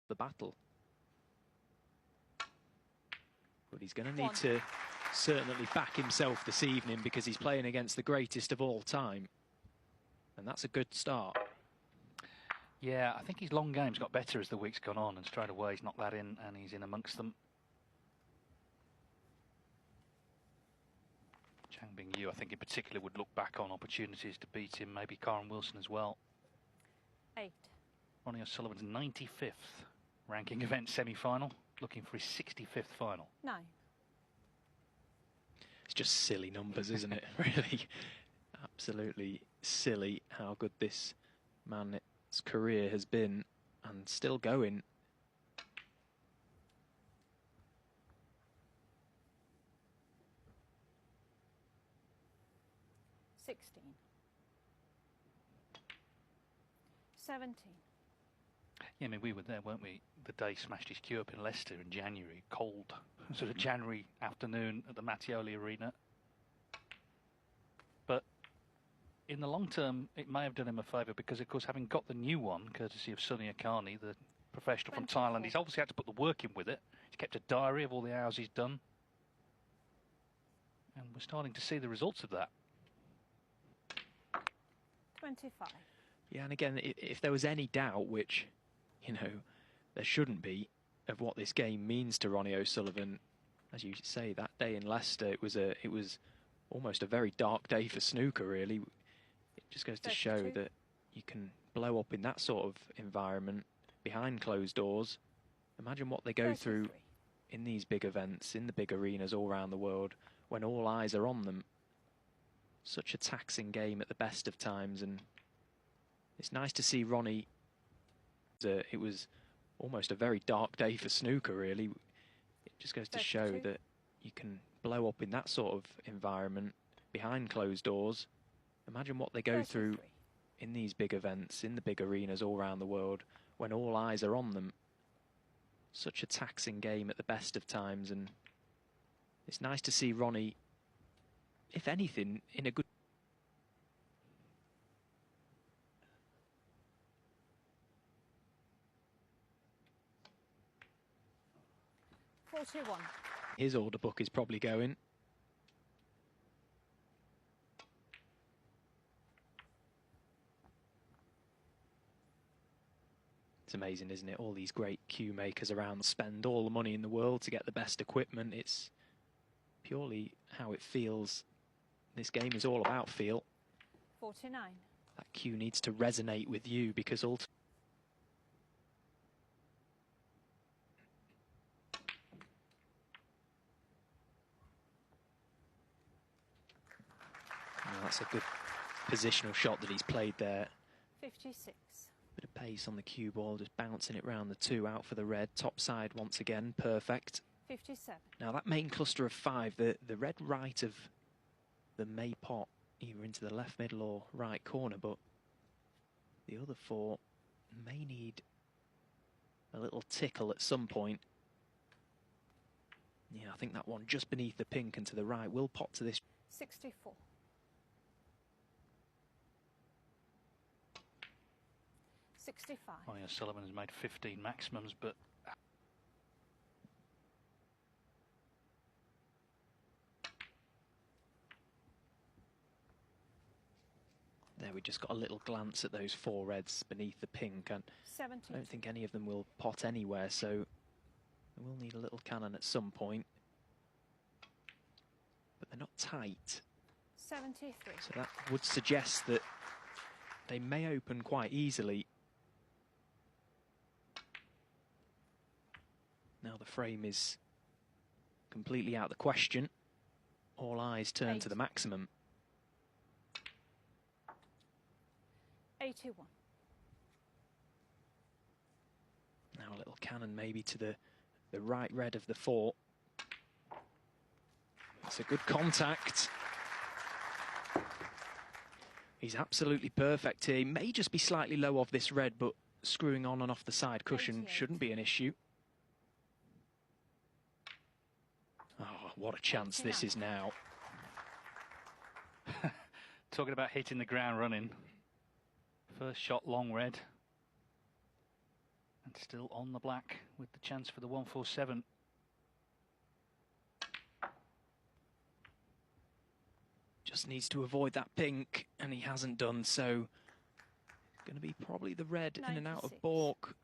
the battle. But he's going to need to certainly back himself this evening because he's playing against the greatest of all time. And that's a good start. Yeah, I think his long game's got better as the week's gone on, and straight away he's knocked that in and he's in amongst them. Chang Bing-Yu, I think in particular, would look back on opportunities to beat him, maybe Karen Wilson as well. 8. Ronnie O'Sullivan's 95th ranking event semi-final, looking for his 65th final. 9. It's just silly numbers, isn't it? Really, absolutely silly how good this man's career has been and still going. $16. 17. Yeah, I mean, we were there, weren't we? The day he smashed his cue up in Leicester in January, cold sort of January afternoon at the Mattioli Arena. But in the long term, it may have done him a favour because, of course, having got the new one, courtesy of Sunny Akani, the professional from Thailand, he's obviously had to put the work in with it. He's kept a diary of all the hours he's done. And we're starting to see the results of that. 25. Yeah, and again, if there was any doubt, which, you know, there shouldn't be, of what this game means to Ronnie O'Sullivan, as you say, that day in Leicester, it was almost a very dark day for snooker, really. It just goes to show that you can blow up in that sort of environment behind closed doors. Imagine what they go through in these big events, in the big arenas all around the world, when all eyes are on them. Such a taxing game at the best of times, and it's nice to see Ronnie. It was almost a very dark day for snooker, really. It just goes to show that you can blow up in that sort of environment behind closed doors. Imagine what they go through in these big events, in the big arenas all around the world, when all eyes are on them. Such a taxing game at the best of times, and it's nice to see Ronnie, if anything, in a good... 41. His order book is probably going. It's amazing, isn't it? All these great cue makers around spend all the money in the world to get the best equipment. It's purely how it feels. This game is all about feel. 49. That cue needs to resonate with you because ultimately... That's a good positional shot that he's played there. 56. Bit of pace on the cue ball, just bouncing it round the 2, out for the red. Top side once again, perfect. 57. Now that main cluster of 5, the red right of the may pot, either into the left middle or right corner, but the other 4 may need a little tickle at some point. Yeah, I think that one just beneath the pink and to the right will pot to this. 64. 65. Ronnie O'Sullivan has made 15 maximums, but there we just got a little glance at those 4 reds beneath the pink, and 70. I don't think any of them will pot anywhere, so we will need a little cannon at some point. But they're not tight. 73. So that would suggest that they may open quite easily. Now the frame is completely out of the question. All eyes turn to the maximum. 81. Now a little cannon maybe to the right red of the 4. It's a good contact. He's absolutely perfect here. He may just be slightly low off this red, but screwing on and off the side cushion shouldn't be an issue. Oh, what a chance this is now. talking about hitting the ground running. First shot long red. And still on the black with the chance for the 147. Just needs to avoid that pink, and he hasn't done so. It's going to be probably the red 96. in and out of balk.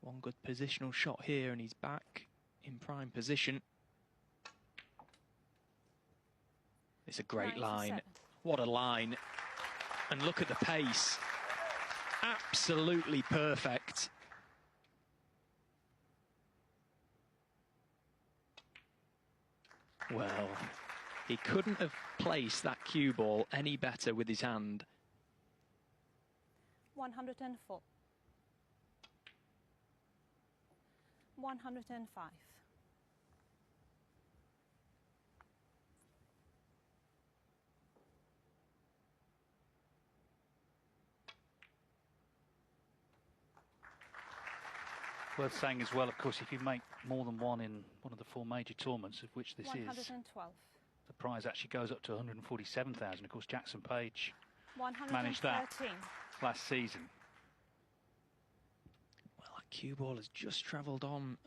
One good positional shot here, and he's back in prime position. It's a great 97. line. What a line. And look at the pace. Absolutely perfect. Well, he couldn't have placed that cue ball any better with his hand. 104. 105. Worth saying as well, of course, if you make more than one in one of the 4 major tournaments, of which this is, 112. the prize actually goes up to 147,000. Of course, Jackson Page 113. managed that last season. Well, that cue ball has just travelled on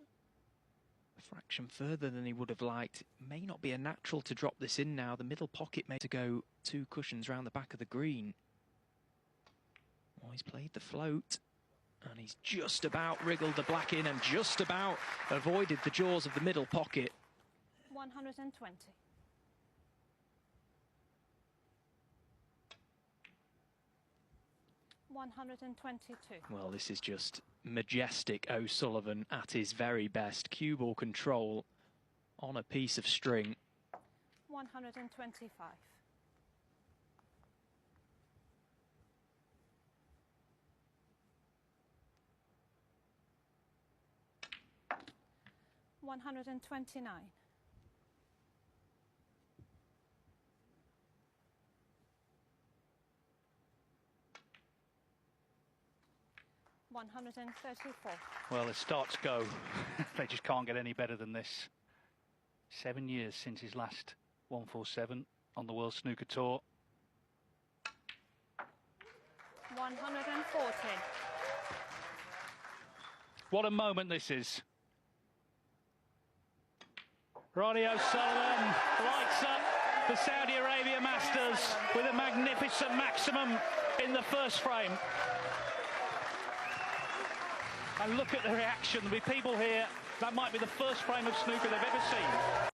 a fraction further than he would have liked. It may not be a natural to drop this in now. The middle pocket made to go 2 cushions round the back of the green. Oh, he's played the float. And he's just about wriggled the black in and just about avoided the jaws of the middle pocket. 120. 122. Well, this is just majestic O'Sullivan at his very best. Cue ball control on a piece of string. 125. 129. 134. Well, the starts go. They just can't get any better than this. 7 years since his last 147 on the World Snooker Tour. 140. What a moment this is. Ronnie O'Sullivan lights up the Saudi Arabia Masters with a magnificent maximum in the first frame. And look at the reaction. There'll be people here, that might be the first frame of snooker they've ever seen.